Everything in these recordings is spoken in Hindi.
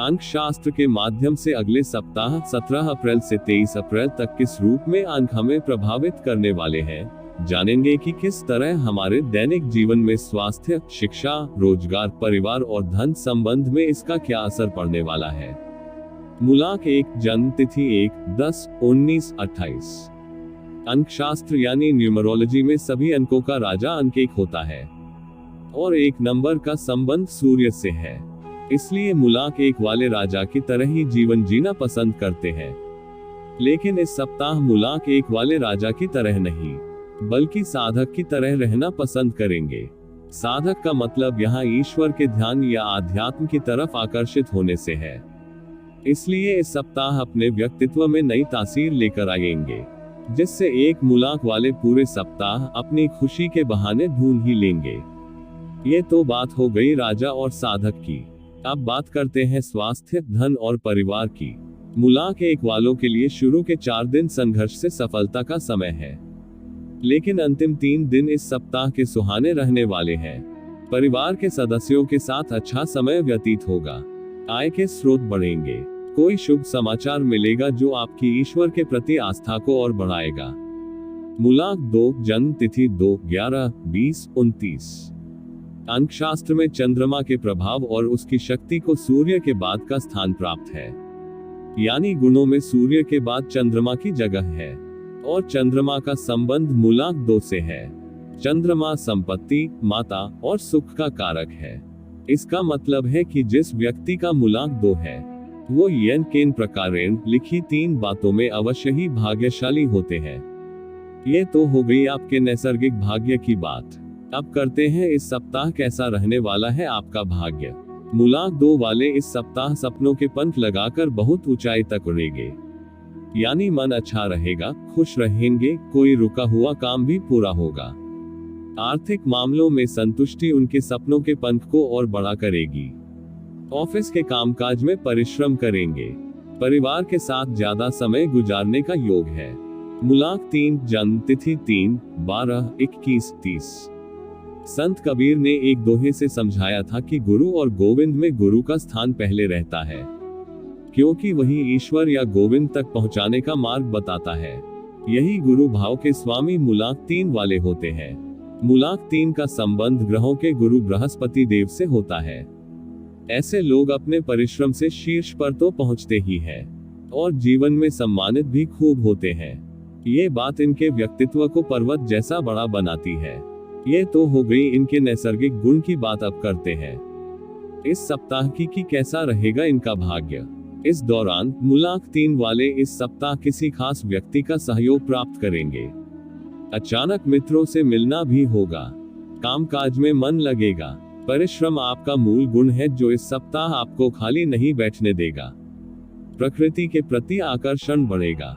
अंक शास्त्र के माध्यम से अगले सप्ताह 17 अप्रैल से 23 अप्रैल तक किस रूप में अंक हमें प्रभावित करने वाले हैं, जानेंगे कि किस तरह हमारे दैनिक जीवन में स्वास्थ्य, शिक्षा, रोजगार, परिवार और धन संबंध में इसका क्या असर पड़ने वाला है। मूलांक 1, जन्म तिथि 1, 10, 19, 28। अंक शास्त्र यानी न्यूमरोलॉजी में सभी अंकों का राजा अंक 1 होता है और 1 नंबर का संबंध सूर्य से है। इसलिए मूलांक 1 वाले राजा की तरह ही जीवन जीना पसंद करते हैं। लेकिन इस सप्ताह मूलांक 1 वाले राजा की तरह नहीं, बल्कि साधक की तरह रहना पसंद करेंगे। साधक का मतलब यहाँ ईश्वर के ध्यान या आध्यात्म की तरफ आकर्षित होने से है। इसलिए इस सप्ताह अपने व्यक्तित्व में नई तासीर लेकर आएंगे, जिससे एक मूलांक वाले पूरे सप्ताह अपनी खुशी के बहाने ढूंढ ही लेंगे। ये तो बात हो गई राजा और साधक की। अब बात करते हैं स्वास्थ्य, धन और परिवार की। मूलांक 1 वालों के लिए शुरू के 4 दिन संघर्ष से सफलता का समय है, लेकिन अंतिम 3 दिन इस सप्ताह के सुहाने रहने वाले हैं। परिवार के सदस्यों के साथ अच्छा समय व्यतीत होगा। आय के स्रोत बढ़ेंगे। कोई शुभ समाचार मिलेगा जो आपकी ईश्वर के प्रति आस्था को और बढ़ाएगा। मूलांक 2, जन्म तिथि 2, 11, 20, 29। अंक शास्त्र में चंद्रमा के प्रभाव और उसकी शक्ति को सूर्य के बाद का स्थान प्राप्त है, यानी गुणों में सूर्य के बाद चंद्रमा की जगह है और चंद्रमा का संबंध मूलांक 2 से है। चंद्रमा संपत्ति, माता और सुख का कारक है। इसका मतलब है कि जिस व्यक्ति का मूलांक 2 है, वो यन केन प्रकारेण लिखी 3 बातों में अवश्य ही भाग्यशाली होते हैं। ये तो हो गई आपके नैसर्गिक भाग्य की बात। अब करते हैं इस सप्ताह कैसा रहने वाला है आपका भाग्य। मूलांक 2 वाले इस सप्ताह सपनों के पंख लगाकर बहुत ऊंचाई तक उड़ेंगे, यानी मन अच्छा रहेगा, खुश रहेंगे, कोई रुका हुआ काम भी पूरा होगा। आर्थिक मामलों में संतुष्टि उनके सपनों के पंख को और बड़ा करेगी। ऑफिस के कामकाज में परिश्रम करेंगे। परिवार के साथ ज्यादा समय गुजारने का योग है। मूलांक 3, जन्म तिथि 3, 12, 21, 30। संत कबीर ने एक दोहे से समझाया था कि गुरु और गोविंद में गुरु का स्थान पहले रहता है, क्योंकि वही ईश्वर या गोविंद तक पहुंचाने का मार्ग बताता है। यही गुरु भाव के स्वामी मूलांक 3 वाले होते हैं। मूलांक 3 का संबंध ग्रहों के गुरु बृहस्पति देव से होता है। ऐसे लोग अपने परिश्रम से शीर्ष पर तो पहुंचते ही हैं और जीवन में सम्मानित भी खूब होते हैं। ये बात इनके व्यक्तित्व को पर्वत जैसा बड़ा बनाती है। ये तो हो गई इनके नैसर्गिक गुण की बात। अब करते हैं इस सप्ताह की कैसा रहेगा इनका भाग्य। इस दौरान मूलांक 3 वाले इस सप्ताह किसी खास व्यक्ति का सहयोग प्राप्त करेंगे। अचानक मित्रों से मिलना भी होगा। कामकाज में मन लगेगा। परिश्रम आपका मूल गुण है जो इस सप्ताह आपको खाली नहीं बैठने देगा। प्रकृति के प्रति आकर्षण बढ़ेगा।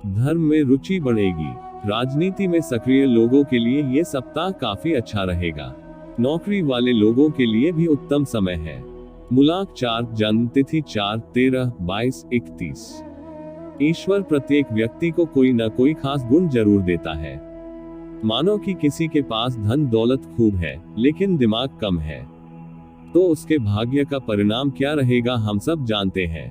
धर्म में रुचि बढ़ेगी। राजनीति में सक्रिय लोगों के लिए ये सप्ताह काफी अच्छा रहेगा। नौकरी वाले लोगों के लिए भी उत्तम समय है। मूलांक 4, जन्म तिथि 4, 13, 22, 31। ईश्वर प्रत्येक व्यक्ति को कोई न कोई खास गुण जरूर देता है। मानो कि किसी के पास धन दौलत खूब है, लेकिन दिमाग कम है, तो उसके भाग्य का परिणाम क्या रहेगा हम सब जानते हैं।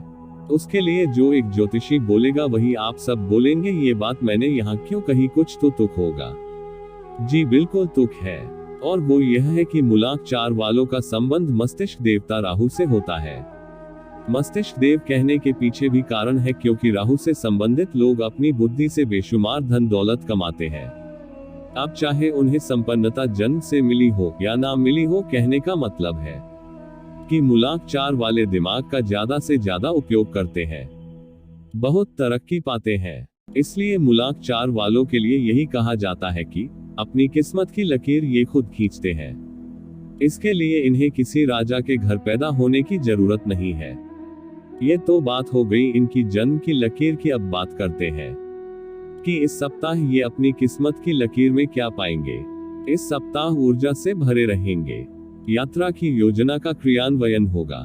उसके लिए जो एक ज्योतिषी बोलेगा वही आप सब बोलेंगे। ये बात मैंने यहाँ क्यों कही, कुछ तो तुक होगा। जी बिल्कुल तुक है, और वो यह है कि मूलांक 4 वालों का संबंध मस्तिष्क देवता राहु से होता है। मस्तिष्क देव कहने के पीछे भी कारण है, क्योंकि राहु से संबंधित लोग अपनी बुद्धि से बेशुमार धन दौलत कमाते हैं। अब चाहे उन्हें संपन्नता जन्म से मिली हो या ना मिली हो, कहने का मतलब है कि मूलांक 4 वाले दिमाग का ज्यादा से ज्यादा उपयोग करते हैं, बहुत तरक्की पाते हैं। इसलिए मूलांक 4 वालों के लिए यही कहा जाता है कि अपनी किस्मत की लकीर ये खुद खींचते हैं। इसके लिए इन्हें किसी राजा के घर पैदा होने की जरूरत नहीं है। ये तो बात हो गई इनकी जन्म की लकीर की। अब बात करते हैं कि इस सप्ताह ये अपनी किस्मत की लकीर में क्या पाएंगे। इस सप्ताह ऊर्जा से भरे रहेंगे। यात्रा की योजना का क्रियान्वयन होगा।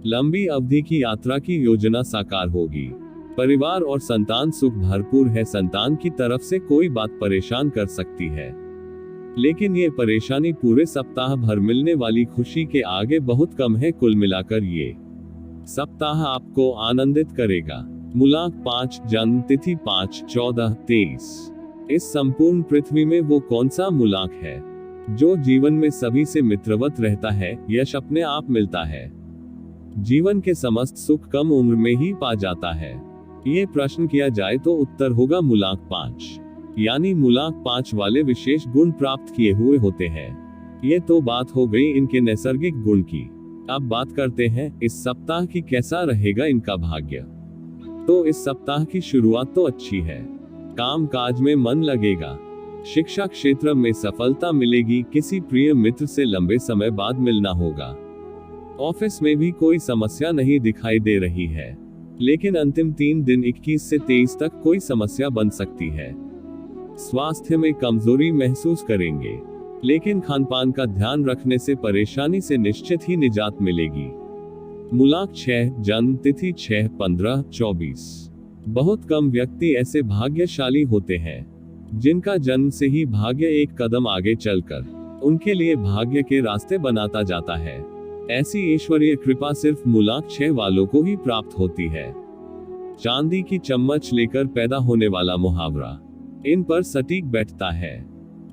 लंबी अवधि की यात्रा की योजना साकार होगी। परिवार और संतान सुख भरपूर है। संतान की तरफ से कोई बात परेशान कर सकती है, लेकिन ये परेशानी पूरे सप्ताह भर मिलने वाली खुशी के आगे बहुत कम है। कुल मिलाकर ये सप्ताह आपको आनंदित करेगा। मूलांक 5, जन्म तिथि 5/14/23। इस संपूर्ण पृथ्वी में वो कौन सा मूलांक है जो जीवन में सभी से मित्रवत रहता है, यश अपने आप मिलता है, जीवन के समस्त सुख कम उम्र में ही पा जाता है? ये प्रश्न किया जाए तो उत्तर होगा मूलांक 5। यानी मूलांक 5 वाले विशेष गुण प्राप्त किए हुए होते हैं। ये तो बात हो गई इनके नैसर्गिक गुण की। अब बात करते हैं इस सप्ताह की कैसा रहेगा इनका भाग्य। तो इस सप्ताह की शुरुआत तो अच्छी है। काम काज में मन लगेगा, शिक्षा क्षेत्र में सफलता मिलेगी, किसी प्रिय मित्र से लंबे समय बाद मिलना होगा। ऑफिस में भी कोई समस्या नहीं दिखाई दे रही है, लेकिन अंतिम 3 दिन 21 से 23 तक कोई समस्या बन सकती है। स्वास्थ्य में कमजोरी महसूस करेंगे, लेकिन खानपान का ध्यान रखने से परेशानी से निश्चित ही निजात मिलेगी। मूलांक 6, जन्म तिथि 6/15/24। बहुत कम व्यक्ति ऐसे भाग्यशाली होते हैं जिनका जन्म से ही भाग्य एक कदम आगे चलकर उनके लिए भाग्य के रास्ते बनाता जाता है। ऐसी ईश्वरीय कृपा सिर्फ मूलांक 6 वालों को ही प्राप्त होती है। चांदी की चम्मच लेकर पैदा होने वाला मुहावरा इन पर सटीक बैठता है।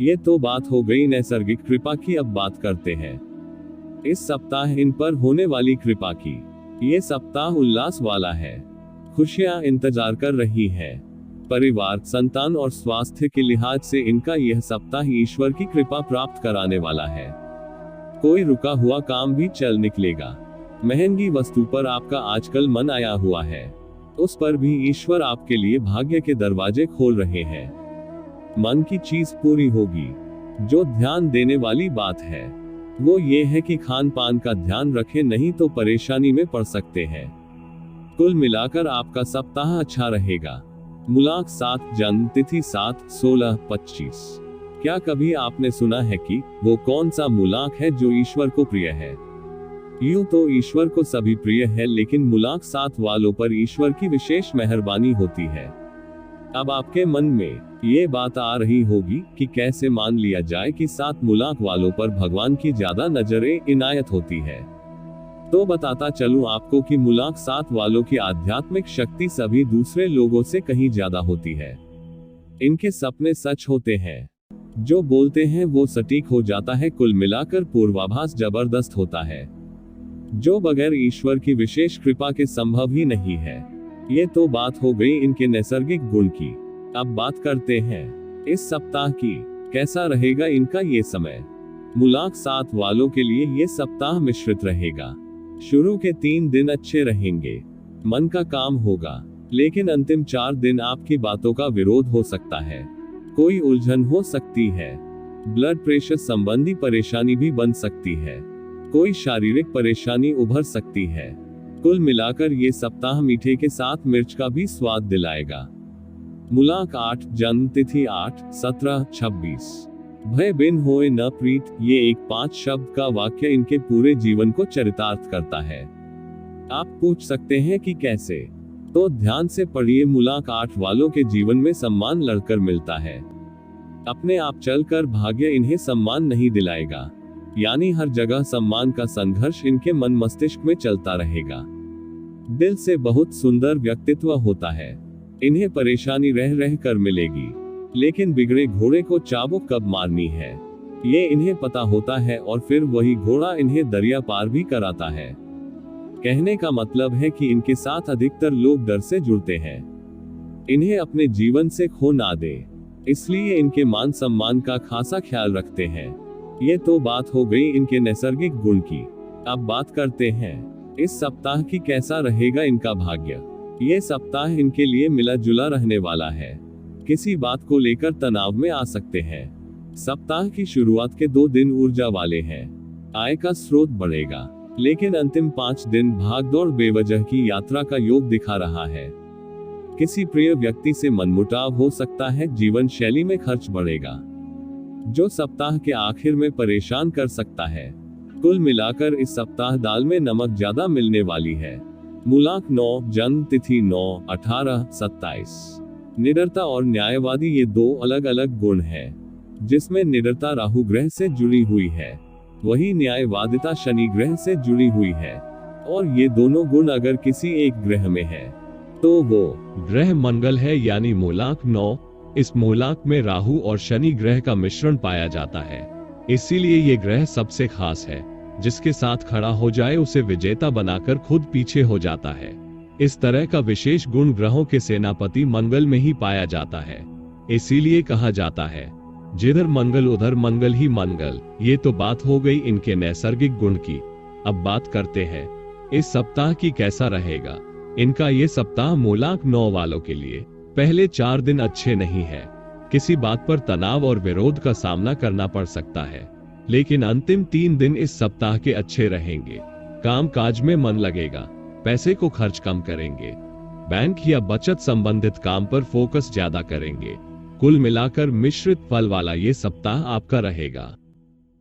ये तो बात हो गई नैसर्गिक कृपा की। अब बात करते हैं इस सप्ताह इन पर होने वाली कृपा की। ये सप्ताह उल्लास वाला है, खुशियां इंतजार कर रही हैं। परिवार, संतान और स्वास्थ्य के लिहाज से इनका यह सप्ताह ईश्वर की कृपा प्राप्त कराने वाला है। कोई रुका हुआ काम भी चल निकलेगा। महंगी वस्तु पर आपका आजकल मन आया हुआ है, उस पर भी ईश्वर आपके लिए भाग्य के दरवाजे खोल रहे हैं। मन की चीज पूरी होगी। जो ध्यान देने वाली बात है वो ये है कि खान पान का ध्यान रखें, नहीं तो परेशानी में पड़ सकते हैं। कुल मिलाकर आपका सप्ताह अच्छा रहेगा। मूलांक 7, जन्म तिथि 7/16/25। क्या कभी आपने सुना है कि वो कौन सा मूलांक है जो ईश्वर को प्रिय है? यूं तो ईश्वर को सभी प्रिय है, लेकिन मूलांक 7 वालों पर ईश्वर की विशेष मेहरबानी होती है। अब आपके मन में ये बात आ रही होगी कि कैसे मान लिया जाए कि 7 मूलांक वालों पर भगवान की ज्यादा नजरें इनायत होती है। तो बताता चलूं आपको कि मूलांक 7 वालों की आध्यात्मिक शक्ति सभी दूसरे लोगों से कहीं ज्यादा होती है। इनके सपने सच होते हैं, जो बोलते हैं वो सटीक हो जाता है। कुल मिलाकर पूर्वाभास जबरदस्त होता है, जो बगैर ईश्वर की विशेष कृपा के संभव ही नहीं है। ये तो बात हो गई इनके नैसर्गिक गुण की। अब बात करते हैं इस सप्ताह की कैसा रहेगा इनका ये समय। मूलांक 7 वालों के लिए ये सप्ताह मिश्रित रहेगा। शुरू के 3 दिन अच्छे रहेंगे, मन का काम होगा, लेकिन अंतिम 4 दिन आपकी बातों का विरोध हो सकता है। कोई उलझन हो सकती है, ब्लड प्रेशर संबंधी परेशानी भी बन सकती है, कोई शारीरिक परेशानी उभर सकती है। कुल मिलाकर ये सप्ताह मीठे के साथ मिर्च का भी स्वाद दिलाएगा। मूलांक 8, जन्म तिथि 8/17/26। भय बिन होए न प्रीत, ये एक 5 शब्द का वाक्य इनके पूरे जीवन को चरितार्थ करता है। आप पूछ सकते हैं कि कैसे? तो ध्यान से पढ़िए। मूलांक 8 वालों के जीवन में सम्मान लड़कर मिलता है। अपने आप चलकर भाग्य इन्हें सम्मान नहीं दिलाएगा, यानी हर जगह सम्मान का संघर्ष इनके मन मस्तिष्क में चलता रहेगा। दिल से बहुत सुंदर व्यक्तित्व होता है, इन्हें परेशानी रह रह कर मिलेगी, लेकिन बिगड़े घोड़े को चाबुक कब मारनी है ये इन्हें पता होता है, और फिर वही घोड़ा इन्हें दरिया पार भी कराता है। कहने का मतलब है कि इनके साथ अधिकतर लोग डर से जुड़ते हैं, इन्हें अपने जीवन से खो ना दे, इसलिए इनके मान सम्मान का खासा ख्याल रखते हैं। ये तो बात हो गई इनके नैसर्गिक गुण की। अब बात करते हैं इस सप्ताह की कैसा रहेगा इनका भाग्य। ये सप्ताह इनके लिए मिला जुला रहने वाला है, किसी बात को लेकर तनाव में आ सकते हैं। सप्ताह की शुरुआत के 2 दिन ऊर्जा वाले हैं, आय का स्रोत बढ़ेगा, लेकिन अंतिम 5 दिन भागदौड़ बेवजह की यात्रा का योग दिखा रहा है। किसी प्रिय व्यक्ति से मनमुटाव हो सकता है, जीवन शैली में खर्च बढ़ेगा, जो सप्ताह के आखिर में परेशान कर सकता है। कुल मिलाकर इस सप्ताह दाल में नमक ज्यादा मिलने वाली है। मूलांक 9, जन्म तिथि 9/18/27। निडरता और न्यायवादी ये 2 अलग अलग गुण हैं, जिसमें निडरता राहु ग्रह से जुड़ी हुई है, वही न्यायवादिता शनि ग्रह से जुड़ी हुई है। और ये दोनों गुण अगर किसी एक ग्रह में है तो वो ग्रह मंगल है, यानी मूलांक 9। इस मूलांक में राहु और शनि ग्रह का मिश्रण पाया जाता है। इसीलिए ये ग्रह सबसे खास है। जिसके साथ खड़ा हो जाए उसे विजेता बनाकर खुद पीछे हो जाता है। इस तरह का विशेष गुण ग्रहों के सेनापति मंगल में ही पाया जाता है। इसीलिए कहा जाता है, जिधर मंगल उधर मंगल ही मंगल। ये तो बात हो गई इनके नैसर्गिक गुण की। अब बात करते हैं इस सप्ताह की कैसा रहेगा। इनका ये सप्ताह मूलांक 9 वालों के लिए पहले 4 दिन अच्छे नहीं है। किसी बात पर तनाव और विरोध का सामना करना पड़ सकता है, लेकिन अंतिम 3 दिन इस सप्ताह के अच्छे रहेंगे। काम काज में मन लगेगा, पैसे को खर्च कम करेंगे, बैंक या बचत संबंधित काम पर फोकस ज्यादा करेंगे। कुल मिलाकर मिश्रित फल वाला ये सप्ताह आपका रहेगा।